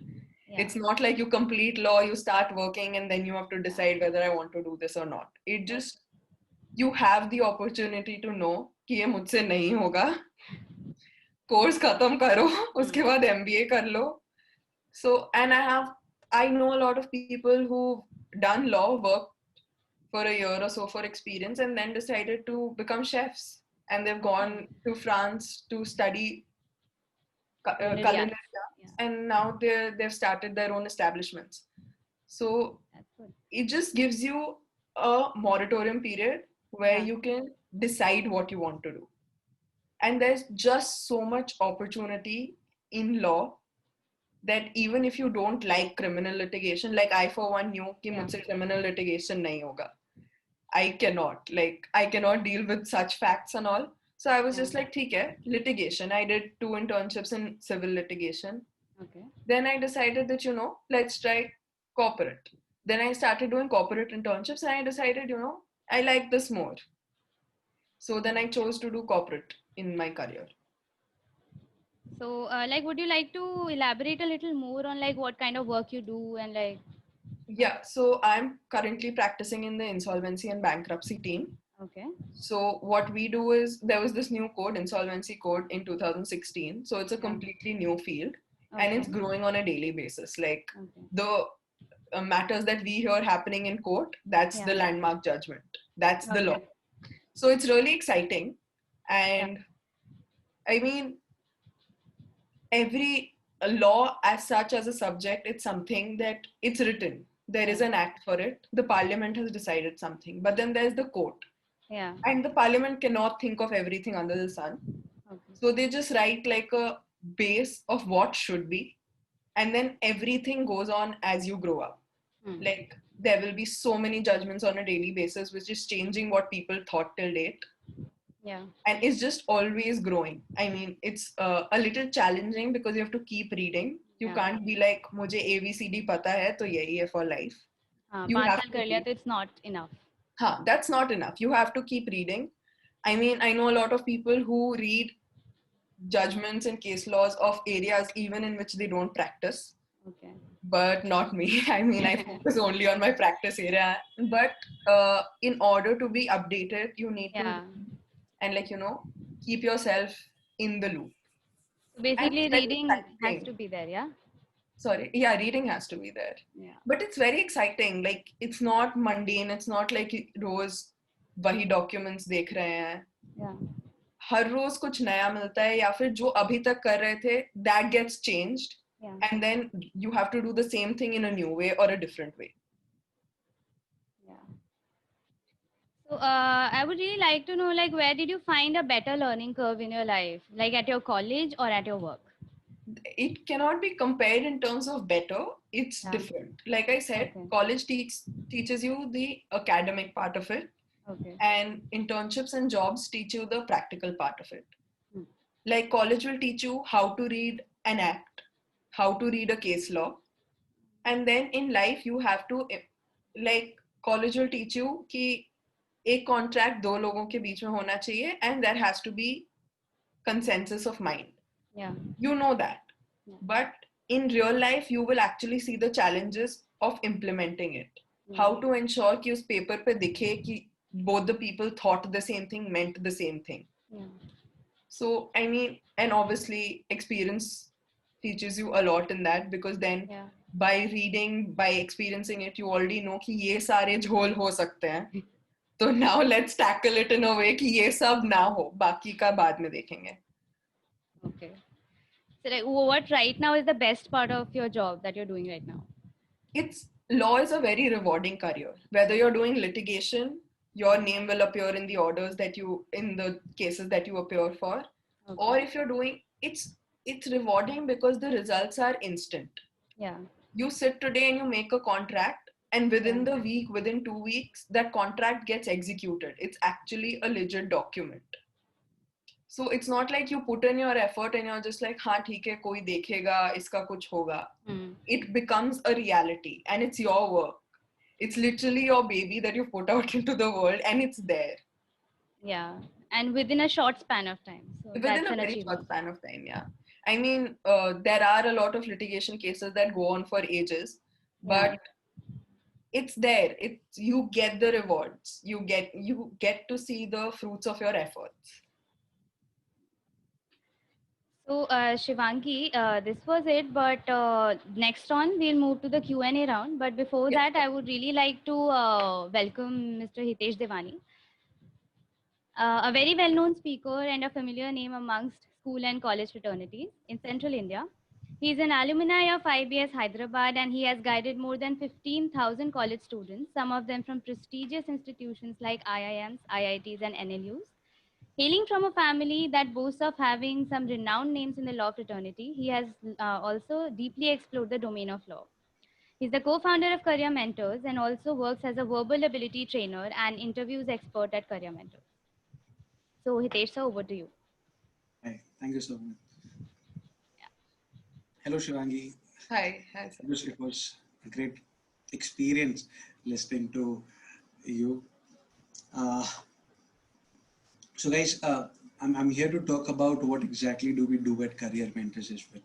Speaker 3: Yeah.
Speaker 2: It's not like you complete law, you start working, and then you have to
Speaker 3: Yeah.
Speaker 2: decide whether I want to do this or not. It
Speaker 3: Yes.
Speaker 2: just, you have the opportunity to know कि ये मुझसे नहीं होगा, course खत्म करो, उसके बाद MBA कर लो. So, and I know a lot of people who've done law work for a year or so for experience and then decided to become chefs. And they've gone to France to study
Speaker 3: Culinary arts.
Speaker 2: culinary arts,
Speaker 3: Yeah.
Speaker 2: and now they've started their own establishments. So
Speaker 3: That's good.
Speaker 2: it just gives you a moratorium period where
Speaker 3: Yeah.
Speaker 2: you can decide what you want to do. And there's just so much opportunity in law that even if you don't like criminal litigation, like I for one knew कि
Speaker 3: Yeah.
Speaker 2: मुझसे criminal litigation नहीं होगा. I cannot deal with such facts and all. So I was
Speaker 3: Yeah.
Speaker 2: just like, ठीक है, litigation. I did 2 internships in civil litigation.
Speaker 3: Okay.
Speaker 2: Then I decided that, let's try corporate. Then I started doing corporate internships and I decided, I like this more. So then I chose to do corporate in my career.
Speaker 3: So, would you like to elaborate a little more on like what kind of work you do and like?
Speaker 2: Yeah, so I'm currently practicing in the insolvency and bankruptcy team.
Speaker 3: Okay.
Speaker 2: So what we do is there was this new code, insolvency code in 2016. So it's a
Speaker 3: Yeah.
Speaker 2: completely new field and
Speaker 3: Okay.
Speaker 2: it's growing on a daily basis. Like
Speaker 3: Okay.
Speaker 2: the matters that we hear happening in court, that's
Speaker 3: Yeah.
Speaker 2: the landmark judgment. That's the law.
Speaker 3: Okay.
Speaker 2: So it's really exciting.
Speaker 3: Yeah.
Speaker 2: And I mean, every law as such as a subject, it's something that it's written. There is
Speaker 3: Yeah.
Speaker 2: an act for it. The parliament has decided something. But then there's the court.
Speaker 3: Yeah.
Speaker 2: And the parliament cannot think of everything under the sun.
Speaker 3: Okay.
Speaker 2: So they just write like a base of what should be. And then everything goes on as you grow up. Like there will be so many judgments on a daily basis, which is changing what people thought till date.
Speaker 3: Yeah.
Speaker 2: And it's just always growing. I mean, it's a little challenging because you have to keep reading. You
Speaker 3: Yeah.
Speaker 2: can't be like, मुझे ABCD पता है तो यही है for life.
Speaker 3: हाँ,
Speaker 2: You
Speaker 3: 5
Speaker 2: have
Speaker 3: साल
Speaker 2: to
Speaker 3: कर लिया
Speaker 2: read.
Speaker 3: तो it's not enough.
Speaker 2: That's not enough. You have to keep reading. I mean, I know a lot of people who read judgments and case laws of areas even in which they don't practice.
Speaker 3: Okay.
Speaker 2: but not me. I mean, I focus only on my practice area. But in order to be updated, you need to
Speaker 3: Yeah.
Speaker 2: and keep yourself in the loop.
Speaker 3: So
Speaker 2: And
Speaker 3: basically,
Speaker 2: it's very
Speaker 3: reading has to
Speaker 2: exciting.
Speaker 3: be there, yeah?
Speaker 2: Sorry, yeah, reading has to be there.
Speaker 3: Yeah.
Speaker 2: But it's very exciting. Like it's not mundane. It's not like रोज वही documents देख रहे हैं.
Speaker 3: Yeah.
Speaker 2: हर रोज कुछ नया मिलता है या फिर जो अभी तक कर रहे थे that gets changed
Speaker 3: Yeah.
Speaker 2: and then you have to do the same thing in a new way or a different way.
Speaker 3: Yeah. So I would really like to know, like, where did you find a better learning curve in your life, like at your college or at your work?
Speaker 2: It cannot be compared in terms of better. It's
Speaker 3: Yeah.
Speaker 2: different. Like I said,
Speaker 3: Okay.
Speaker 2: college teaches you the academic part of it,
Speaker 3: Okay.
Speaker 2: and internships and jobs teach you the practical part of it.
Speaker 3: Hmm.
Speaker 2: Like college will teach you how to read an act, how to read a case law, and then in life you have to like college will teach you कि एक contract दो लोगों के बीच में होना चाहिए and there has to be consensus of mind.
Speaker 3: Yeah.
Speaker 2: You know that.
Speaker 3: Yeah.
Speaker 2: But in real life you will actually see the challenges of implementing it. How to ensure कि उस paper पे दिखे कि both the people thought the same thing, meant the same thing.
Speaker 3: Yeah.
Speaker 2: So I mean, and obviously experience teaches you a lot in that, because then
Speaker 3: Yeah.
Speaker 2: by reading, by experiencing it, you already know कि ये सारे झोल हो सकते हैं. तो now let's tackle it in a way कि ये सब ना हो, बाकी का बाद में देखेंगे.
Speaker 3: Okay. So, like, what right now is the best part of your job that you're doing right now?
Speaker 2: It's law is a very rewarding career. Whether you're doing litigation, your name will appear in the orders that you in the cases that you appear for,
Speaker 3: Okay.
Speaker 2: or if you're doing it's rewarding because the results are instant.
Speaker 3: Yeah.
Speaker 2: You sit today and you make a contract, and within
Speaker 3: Yeah.
Speaker 2: the week, within 2 weeks, that contract gets executed. It's actually a legit document. So it's not like you put in your effort and you're just like, हाँ ठीक है, कोई देखेगा, इसका कुछ होगा. It becomes a reality and it's your work. It's literally your baby that you put out into the world and it's there.
Speaker 3: Yeah. And within a short span of time. So
Speaker 2: Within
Speaker 3: that's
Speaker 2: a
Speaker 3: an
Speaker 2: very
Speaker 3: achievement.
Speaker 2: short span of time, yeah. I mean, there are a lot of litigation cases that go on for ages, but it's there. It's you get the rewards. You get to see the fruits of your efforts.
Speaker 3: So, Shivangi, this was it. But next on, we'll move to the Q&A round. But before
Speaker 2: Yeah.
Speaker 3: that, I would really like to welcome Mr. Hitesh Devani, a very well-known speaker and a familiar name amongst school and college fraternities in Central India. He is an alumni of IBS Hyderabad, and he has guided more than 15,000 college students, some of them from prestigious institutions like IIMs, IITs, and NLUs. Hailing from a family that boasts of having some renowned names in the law fraternity, he has also deeply explored the domain of law. He's the co-founder of Career Mentors and also works as a verbal ability trainer and interviews expert at Career Mentors. So Hitesh, sir, over to you.
Speaker 4: Hi, thank you so much. Hello, Shivangi.
Speaker 2: Hi, sir.
Speaker 4: It was a great experience listening to you. So guys, I'm here to talk about what exactly do we do at Career Mentors as well,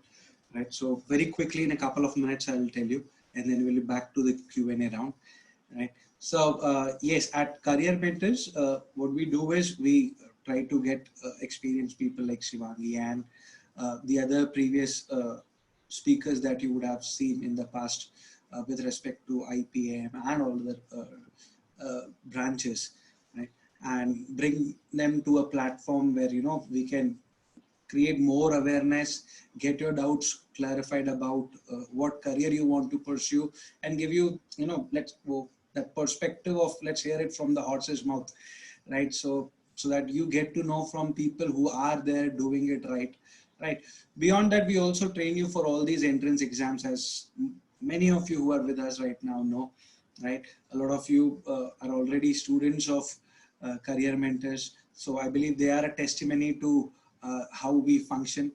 Speaker 4: right? So very quickly, in a couple of minutes, I'll tell you, and then we'll be back to the Q&A round, right? So yes, at Career Mentors, what we do is we try to get experienced people like Shivangi and the other previous speakers that you would have seen in the past with respect to IPM and all the branches, right? And bring them to a platform where we can create more awareness, get your doubts clarified about what career you want to pursue, and give you that perspective of, let's hear it from the horse's mouth, right? So that you get to know from people who are there doing it right. Beyond that, we also train you for all these entrance exams, as many of you who are with us right now know, right? A lot of you are already students of Career Mentors. So I believe they are a testimony to how we function,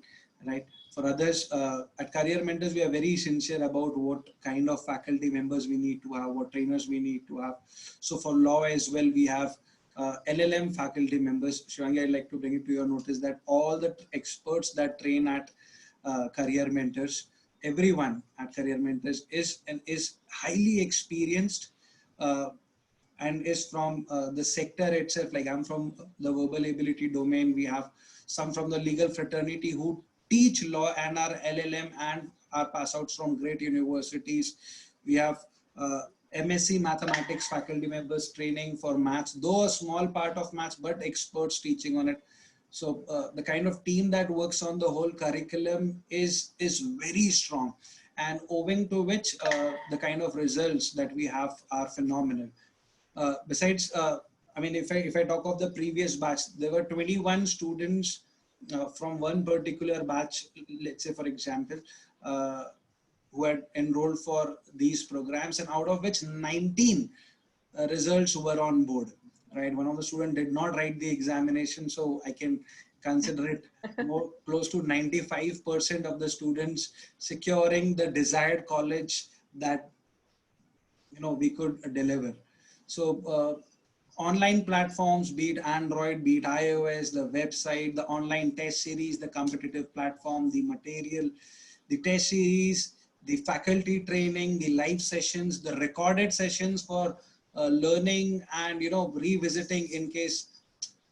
Speaker 4: right? For others, at Career Mentors, we are very sincere about what kind of faculty members we need to have, what trainers we need to have. So for law as well, we have LLM faculty members. Shivangi, I'd like to bring it to your notice that all the experts that train at Career Mentors everyone at Career Mentors is highly experienced, uh, and is from the sector itself. Like I'm from the verbal ability domain. We have some from the legal fraternity who teach law and are LLM and are pass outs from great universities. We have MSc mathematics faculty members training for maths, though a small part of maths, but experts teaching on it. So the kind of team that works on the whole curriculum is very strong, and owing to which the kind of results that we have are phenomenal. Besides, I mean, if I talk of the previous batch, there were 21 students from one particular batch. Let's say, for example, uh, who had enrolled for these programs, and out of which 19 results were on board. Right, one of the students did not write the examination, so I can consider it more close to 95% of the students securing the desired college that we could deliver. So online platforms, be it Android, be it iOS, the website, the online test series, the competitive platform, the material, the test series, the faculty training, the live sessions, the recorded sessions for learning and revisiting in case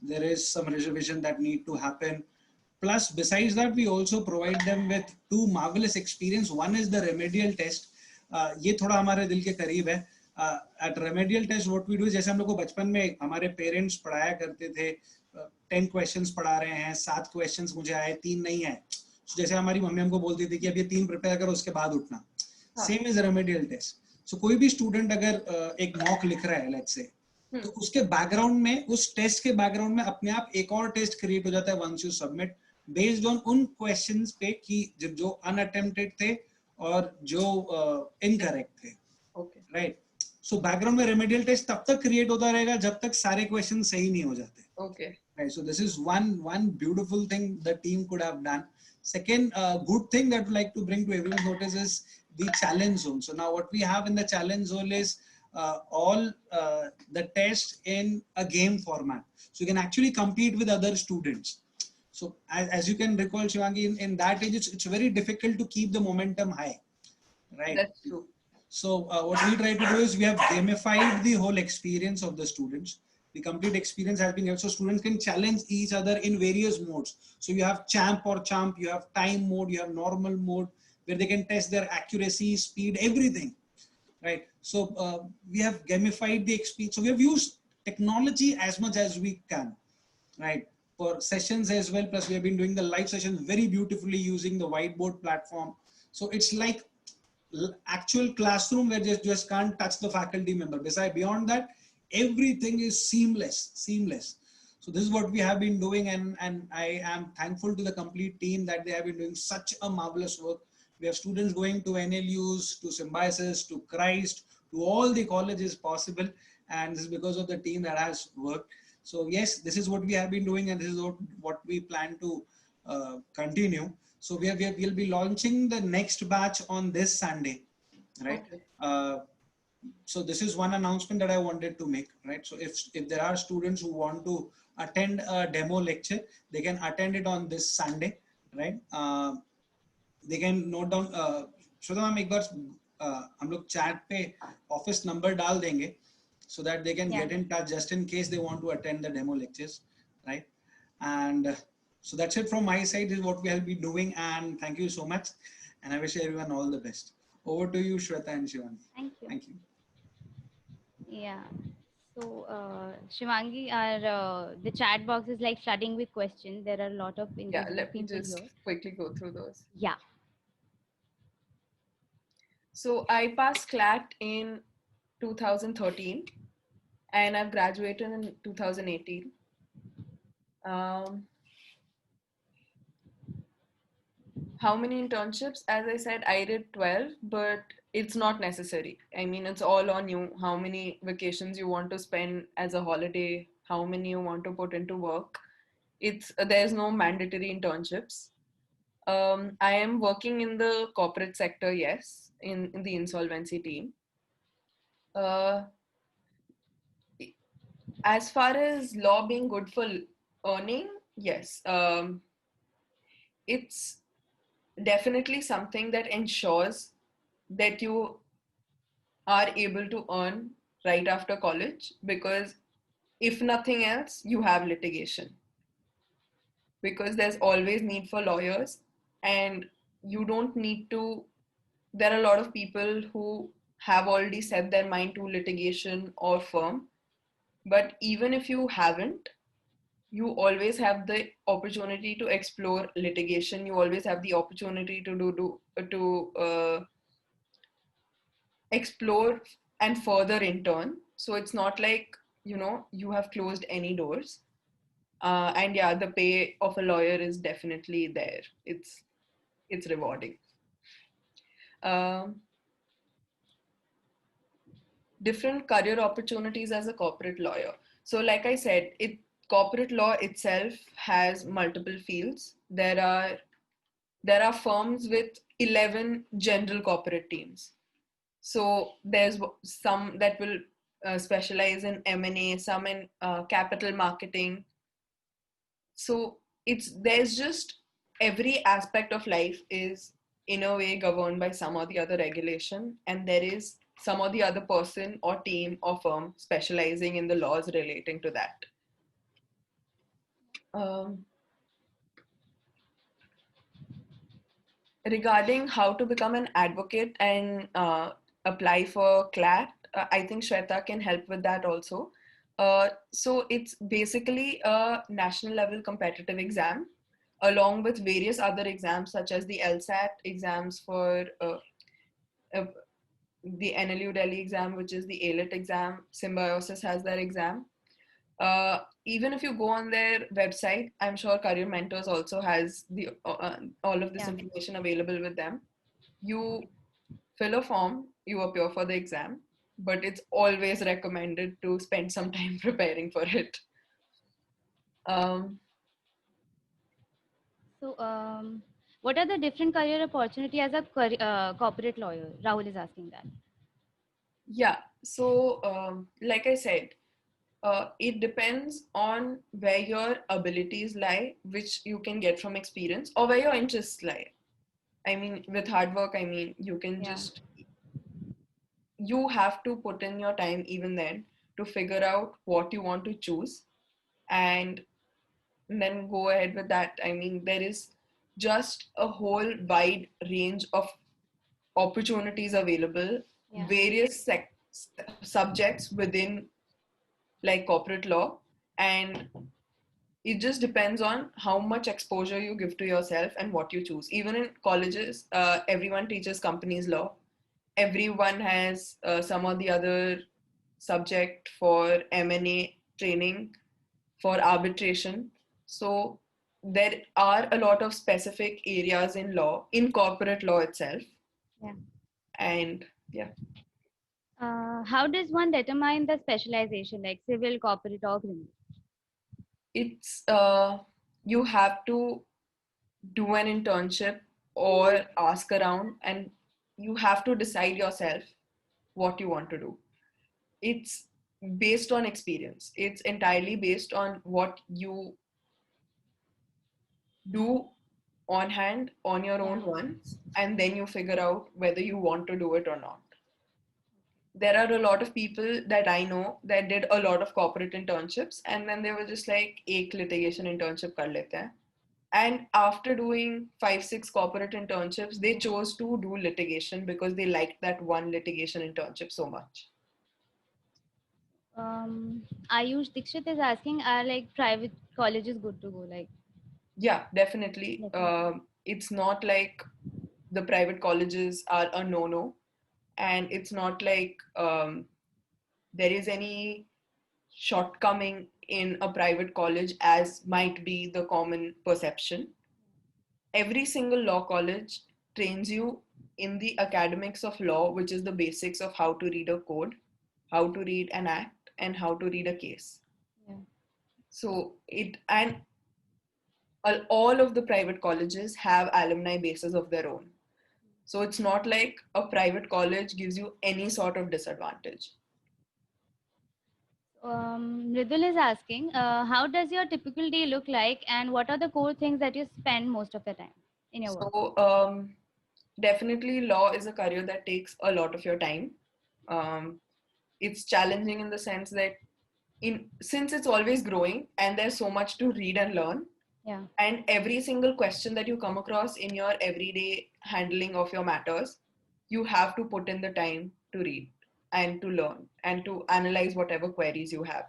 Speaker 4: there is some reservation that need to happen. Plus, besides that, we also provide them with two marvelous experience. One is the remedial test. ये थोड़ा हमारे दिल के करीब है. At remedial test, what we do is, जैसे हम लोग को बचपन में हमारे पेरेंट्स पढ़ाया करते थे, 10 क्वेश्चंस पढ़ा रहे हैं, 7 क्वेश्चंस मुझे आए, 3 नहीं आए. जैसे हमारी मम्मी हमको बोलती थी कि अब ये 3 प्रिपेयर करो, उसके बाद उठना. Same is remedial test. So कोई भी स्टूडेंट अगर एक मॉक लिख रहा है, लेट्स से, तो उसके बैकग्राउंड में, उस टेस्ट के बैकग्राउंड में अपने आप एक और टेस्ट क्रिएट हो जाता है once you submit, based on उन क्वेश्चंस पे कि जो अनअटेम्प्टेड थे और जो इनकरेक्ट थे. राइट. सो बैकग्राउंड में रेमेडियल टेस्ट तब तक क्रिएट होता रहेगा जब तक सारे क्वेश्चन सही नहीं हो जाते.
Speaker 2: Okay.
Speaker 4: Right. So this is one beautiful thing the team could have done. Second good thing that I'd like to bring to everyone's notice is the challenge zone. So now what we have in the challenge zone is all the tests in a game format. So you can actually compete with other students. So as you can recall, Shivangi, in that age, it's very difficult to keep the momentum high. Right.
Speaker 2: That's true.
Speaker 4: So what we try to do is we have gamified the whole experience of the students. The complete experience has been, so students can challenge each other in various modes. So you have champ or chump, you have time mode, you have normal mode, where they can test their accuracy, speed, everything. Right. So we have gamified the experience. So we have used technology as much as we can. Right. For sessions as well. Plus we have been doing the live sessions very beautifully using the whiteboard platform. So it's like actual classroom where just can't touch the faculty member. Beyond that, everything is seamless. So this is what we have been doing, and I am thankful to the complete team that they have been doing such a marvelous work. We have students going to NLUs, to Symbiosis, to Christ, to all the colleges possible, and this is because of the team that has worked. So yes, this is what we have been doing, and this is what we plan to continue. So we'll be launching the next batch on this Sunday, right? Okay. So this is one announcement that I wanted to make, right? So if there are students who want to attend a demo lecture, they can attend it on this Sunday, right? They can note down. Shweta ma'am, एक बार हम लोग chat पे office number डाल देंगे, so that they can get in touch just in case they want to attend the demo lectures, right? And so that's it from my side. This is what we will be doing, and thank you so much, and I wish everyone all the best. Over to you, Shweta and Shivangi.
Speaker 3: Thank you. Yeah. So Shivangi, our the chat box is like flooding with questions. There are a lot of
Speaker 2: let me
Speaker 3: people
Speaker 2: just
Speaker 3: here.
Speaker 2: quickly go through those.
Speaker 3: Yeah.
Speaker 2: So I passed CLAT in 2013 and I've graduated in 2018. How many internships? As I said, I did 12, but it's not necessary. I mean, it's all on you. How many vacations you want to spend as a holiday, how many you want to put into work. There's no mandatory internships. I am working in the corporate sector, yes, in the insolvency team. As far as law being good for earning, yes. It's definitely something that ensures that you are able to earn right after college, because if nothing else, you have litigation, because there's always need for lawyers, and you don't need to. There are a lot of people who have already set their mind to litigation or firm, but even if you haven't, you always have the opportunity to explore litigation. You always have the opportunity to explore and further intern. So it's not like, you have closed any doors. And yeah, the pay of a lawyer is definitely there. It's rewarding. Um, Different career opportunities as a corporate lawyer. So, like I said, corporate law itself has multiple fields. There are firms with 11 general corporate teams. So there's some that will specialize in M&A, some in capital marketing. So there's just every aspect of life is in a way governed by some or the other regulation, and there is some or the other person or team or firm specializing in the laws relating to that. Um, Regarding how to become an advocate and apply for CLAT, I think Shweta can help with that also. So it's basically a national level competitive exam along with various other exams such as the LSAT exams for uh, the NLU Delhi exam, which is the ALET exam. Symbiosis has their exam. Even if you go on their website, I'm sure Career Mentors also has the all of this
Speaker 3: Yeah.
Speaker 2: information available with them. You fill a form, you appear for the exam, but it's always recommended to spend some time preparing for it. Um,
Speaker 3: So, what are the different career opportunity as a corporate lawyer? Rahul is asking that.
Speaker 2: yeah, so like I said, it depends on where your abilities lie, which you can get from experience, or where your interests lie. I mean, with hard work, I mean,
Speaker 3: Yeah.
Speaker 2: you have to put in your time even then to figure out what you want to choose, and then go ahead with that. I mean, there is just a whole wide range of opportunities available,
Speaker 3: Yeah.
Speaker 2: various subjects within like corporate law, and it just depends on how much exposure you give to yourself and what you choose. Even in colleges, everyone teaches companies law. Everyone has some or the other subject for M&A training, for arbitration. So there are a lot of specific areas in law, in corporate law itself.
Speaker 3: Yeah.
Speaker 2: And yeah,
Speaker 3: How does one determine the specialization, like civil, corporate, or criminal?
Speaker 2: it's you have to do an internship or ask around, and you have to decide yourself what you want to do. It's based on experience. It's entirely based on what you do on hand on your
Speaker 3: Yeah.
Speaker 2: own once, and then you figure out whether you want to do it or not. There are a lot of people that I know that did a lot of corporate internships, and then they were just like, एक litigation internship कर लेते हैं. And after doing 5-6 corporate internships, they chose to do litigation because they liked that one litigation internship so much.
Speaker 3: Ayush Dikshit is asking, are like private colleges good to go? Like,
Speaker 2: Yeah, definitely.
Speaker 3: definitely.
Speaker 2: It's not like the private colleges are a no-no, and it's not like there is any shortcoming in a private college as might be the common perception. Every single law college trains you in the academics of law, which is the basics of how to read a code, how to read an act, and how to read a case.
Speaker 3: Yeah.
Speaker 2: So all of the private colleges have alumni bases of their own. So it's not like a private college gives you any sort of disadvantage.
Speaker 3: Mridul is asking, how does your typical day look like, and what are the core things that you spend most of the time? in your work?
Speaker 2: So definitely law is a career that takes a lot of your time. It's challenging in the sense that since it's always growing and there's so much to read and learn,
Speaker 3: Yeah.
Speaker 2: and every single question that you come across in your everyday handling of your matters, you have to put in the time to read and to learn and to analyze whatever queries you have.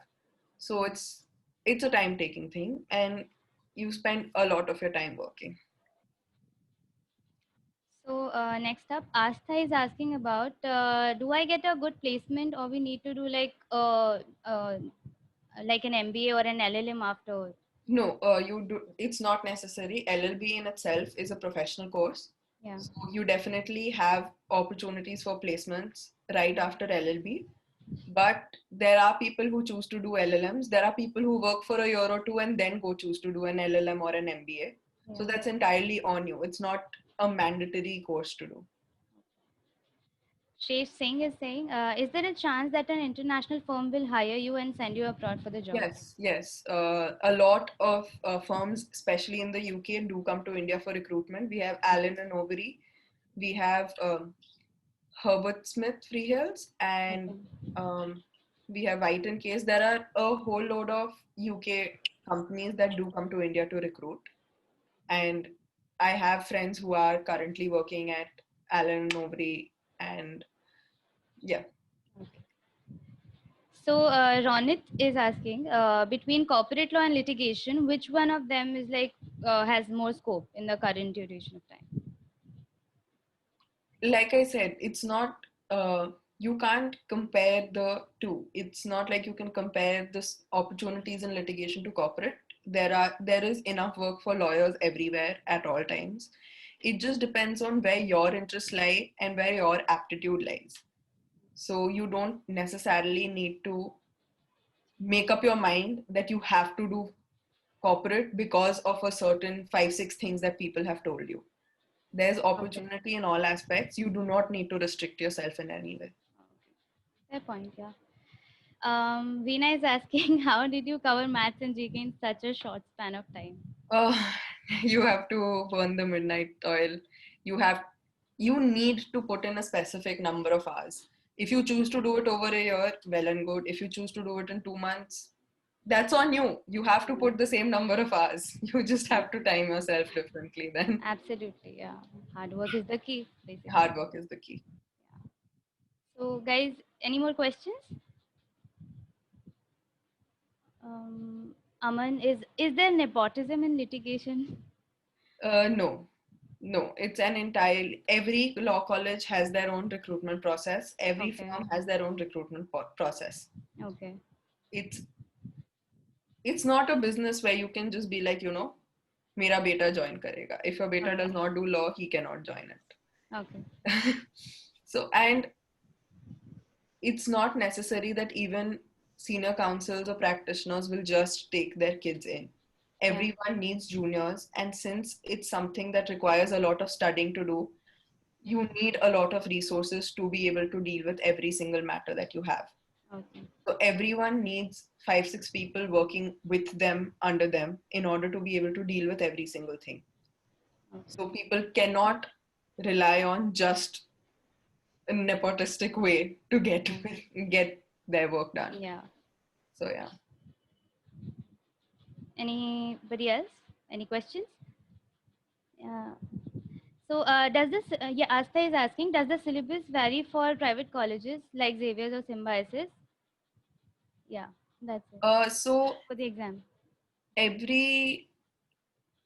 Speaker 2: So it's a time taking thing, and you spend a lot of your time working.
Speaker 3: So next up, Astha is asking about, do I get a good placement, or we need to do like an MBA or an LLM after?
Speaker 2: No, you do. It's not necessary. LLB in itself is a professional course,
Speaker 3: Yeah.
Speaker 2: so you definitely have opportunities for placements right after LLB. But there are people who choose to do LLMs. There are people who work for a year or two and then go choose to do an LLM or an MBA. So
Speaker 3: Yeah.
Speaker 2: that's entirely on you. It's not a mandatory course to do.
Speaker 3: Shesh Singh is saying, is there a chance that an international firm will hire you and send you abroad for the job?
Speaker 2: Yes, yes. A lot of firms, especially in the UK, do come to India for recruitment. We have Allen and Overy. We have Herbert Smith Freehills, and
Speaker 3: Okay.
Speaker 2: um, we have White and Case. There are a whole load of UK companies that do come to India to recruit. And I have friends who are currently working at Allen and Overy, and yeah.
Speaker 3: Okay. So Ronit is asking, between corporate law and litigation, which one of them is has more scope in the current duration of time?
Speaker 2: Like I said, it's not, you can't compare the two. It's not like you can compare this opportunities in litigation to corporate. There is enough work for lawyers everywhere at all times. It just depends on where your interests lie and where your aptitude lies. So you don't necessarily need to make up your mind that you have to do corporate because of a certain 5 6 things that people have told you. There's
Speaker 3: Okay.
Speaker 2: opportunity in all aspects. You do not need to restrict yourself in any way.
Speaker 3: Fair point, yeah. Veena is asking, how did you cover maths and GK in such a short span of time?
Speaker 2: uh, you have to burn the midnight oil. You need to put in a specific number of hours. If you choose to do it over a year, well and good. If you choose to do it in 2 months, that's on you. You have to put the same number of hours. You just have to time yourself differently then.
Speaker 3: Absolutely, yeah. Hard work is the key, basically.
Speaker 2: Hard work is the key.
Speaker 3: Yeah. So, guys, any more questions? Aman, is there nepotism in litigation?
Speaker 2: No, no. It's an entire, every law college has their own recruitment process. Every
Speaker 3: Okay,
Speaker 2: firm has their own recruitment process.
Speaker 3: okay,
Speaker 2: It's it's not a business where you can just be like, mera beta join karega. If your beta
Speaker 3: okay,
Speaker 2: does not do law, he cannot join
Speaker 3: okay,
Speaker 2: it. So, and it's not necessary that even senior counsels or practitioners will just take their kids in.
Speaker 3: yeah,
Speaker 2: Everyone needs juniors, and since it's something that requires a lot of studying to do, you need a lot of resources to be able to deal with every single matter that you have.
Speaker 3: okay,
Speaker 2: So everyone needs 5 6 people working with them, under them, in order to be able to deal with every single thing.
Speaker 3: okay.
Speaker 2: So people cannot rely on just a nepotistic way to get their work done.
Speaker 3: Yeah.
Speaker 2: So yeah.
Speaker 3: Anybody else? Any questions? Yeah. So, does this, yeah, Asta is asking, does the syllabus vary for private colleges like Xavier's or Symbiosis? Yeah, that's it
Speaker 2: So
Speaker 3: for the exam.
Speaker 2: every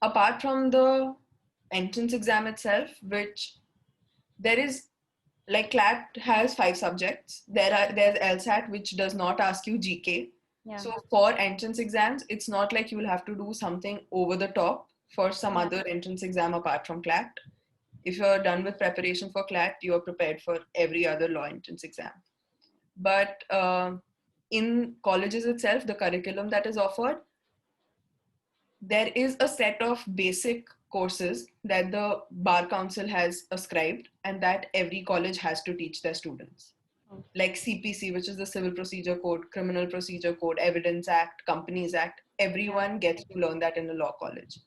Speaker 2: apart from the entrance exam itself, which there is, like CLAT has 5 subjects. There's LSAT, which does not ask you GK.
Speaker 3: Yeah,
Speaker 2: So for entrance exams, it's not like you'll have to do something over the top for some
Speaker 3: yeah,
Speaker 2: other entrance exam apart from CLAT. If you're done with preparation for CLAT, you are prepared for every other law entrance exam. But in colleges itself, the curriculum that is offered, there is a set of basic courses that the Bar Council has ascribed and that every college has to teach their students.
Speaker 3: okay,
Speaker 2: Like CPC, which is the Civil Procedure Code, Criminal Procedure Code, Evidence Act, Companies Act,
Speaker 3: yeah,
Speaker 2: everyone gets to learn that in a law college.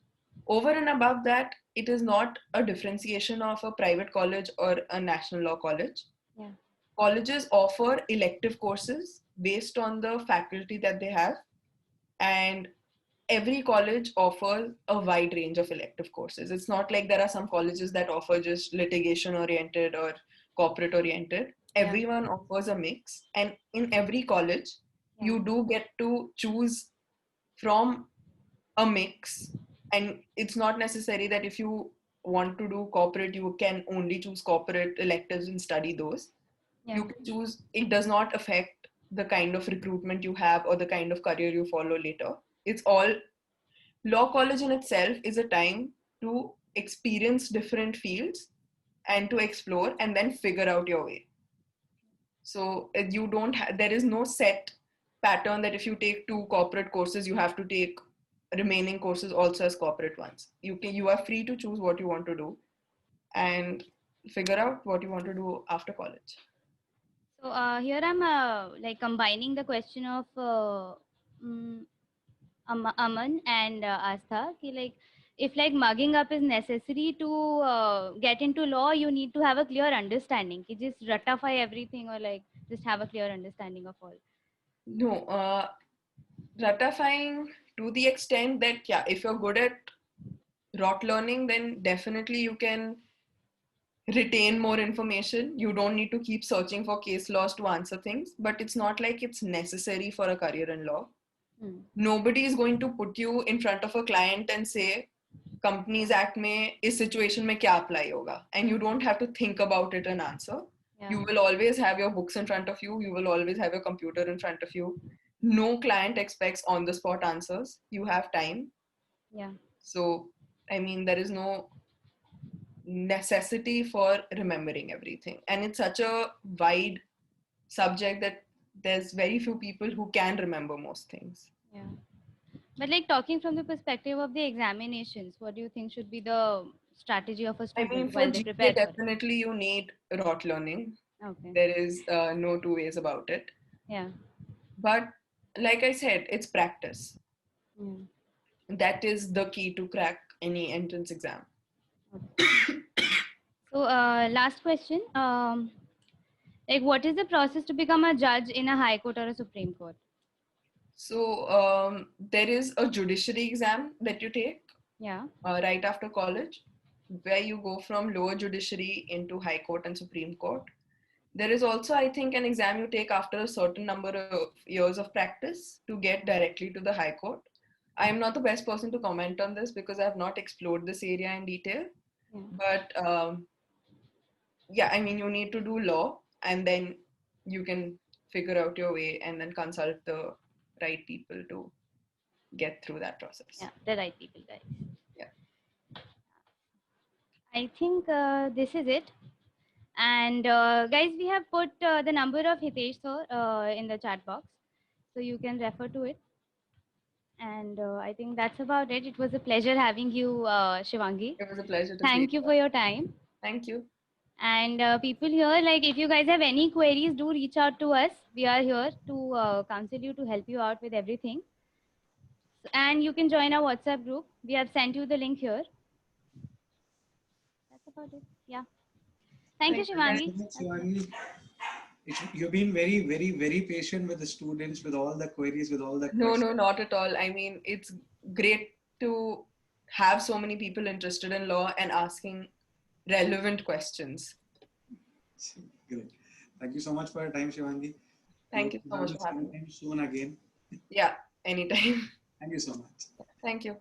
Speaker 2: Over and above that, it is not a differentiation of a private college or a national law college.
Speaker 3: Yeah.
Speaker 2: Colleges offer elective courses based on the faculty that they have, and every college offers a wide range of elective courses. It's not like there are some colleges that offer just litigation oriented or corporate oriented.
Speaker 3: Yeah.
Speaker 2: Everyone offers a mix, and in every college,
Speaker 3: Yeah.
Speaker 2: you do get to choose from a mix. And it's not necessary that if you want to do corporate, you can only choose corporate electives and study those.
Speaker 3: Yeah.
Speaker 2: You can choose, it does not affect the kind of recruitment you have or the kind of career you follow later. It's all, law college in itself is a time to experience different fields and to explore and then figure out your way. So you don't there is no set pattern that if you take 2 corporate courses, you have to take remaining courses also as corporate ones. You are free to choose what you want to do and figure out what you want to do after college.
Speaker 3: So here I'm like combining the question of mm, Aman and Astha. Ki like, if like mugging up is necessary to get into law, you need to have a clear understanding. Ki just ratify everything or like just have a clear understanding of all.
Speaker 2: No, ratifying to the extent that, yeah, if you're good at rote learning, then definitely you can retain more information. You don't need to keep searching for case laws to answer things, but it's not like it's necessary for a career in law. Nobody is going to put you in front of a client and say, Companies Act में इस situation में क्या apply होगा, and you don't have to think about it and answer.
Speaker 3: Yeah.
Speaker 2: You will always have your books in front of you. You will always have your computer in front of you. No client expects on the spot answers. You have time.
Speaker 3: Yeah.
Speaker 2: So, I mean, there is no necessity for remembering everything. And it's such a wide subject that there's very few people who can remember most things.
Speaker 3: Yeah. But like talking from the perspective of the examinations, what do you think should be the strategy of a
Speaker 2: I
Speaker 3: student
Speaker 2: mean, for
Speaker 3: while they
Speaker 2: GK,
Speaker 3: prepare for it?
Speaker 2: definitely you need rote learning.
Speaker 3: Okay.
Speaker 2: There is no two ways about it.
Speaker 3: Yeah.
Speaker 2: But like I said, it's practice.
Speaker 3: Yeah.
Speaker 2: That is the key to crack any entrance exam.
Speaker 3: So last question. Like what is the process to become a judge in a high court or a Supreme Court?
Speaker 2: So there is a judiciary exam that you take
Speaker 3: Yeah.
Speaker 2: right after college, where you go from lower judiciary into high court and Supreme Court. There is also, I think, an exam you take after a certain number of years of practice to get directly to the high court. I am not the best person to comment on this because I have not explored this area in detail.
Speaker 3: Yeah.
Speaker 2: But yeah, I mean, you need to do law and then you can figure out your way and then consult the right people to get through that process.
Speaker 3: Yeah, the right people, guys.
Speaker 2: Yeah.
Speaker 3: I think this is it. And guys, we have put the number of Hitesh sir in the chat box, so you can refer to it. And I think that's about it. It was a pleasure having you, Shivangi.
Speaker 2: It was a pleasure to
Speaker 3: Thank
Speaker 2: see
Speaker 3: you for your time.
Speaker 2: Thank you.
Speaker 3: And people here, like if you guys have any queries, do reach out to us. We are here to counsel you, to help you out with everything. And you can join our WhatsApp group. We have sent you the link here. That's about it. Yeah. Thank you, Shivangi.
Speaker 4: You've been very, very, very patient with the students, with all the queries, with all the
Speaker 2: No,
Speaker 4: questions.
Speaker 2: not at all. I mean, it's great to have so many people interested in law and asking relevant questions.
Speaker 4: Great. Thank you so much for your time, Shivangi.
Speaker 2: Thank you so much for having me.
Speaker 4: Soon again.
Speaker 2: Yeah, anytime.
Speaker 4: Thank you so much.
Speaker 2: Thank you.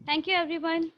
Speaker 3: Thank you, everyone.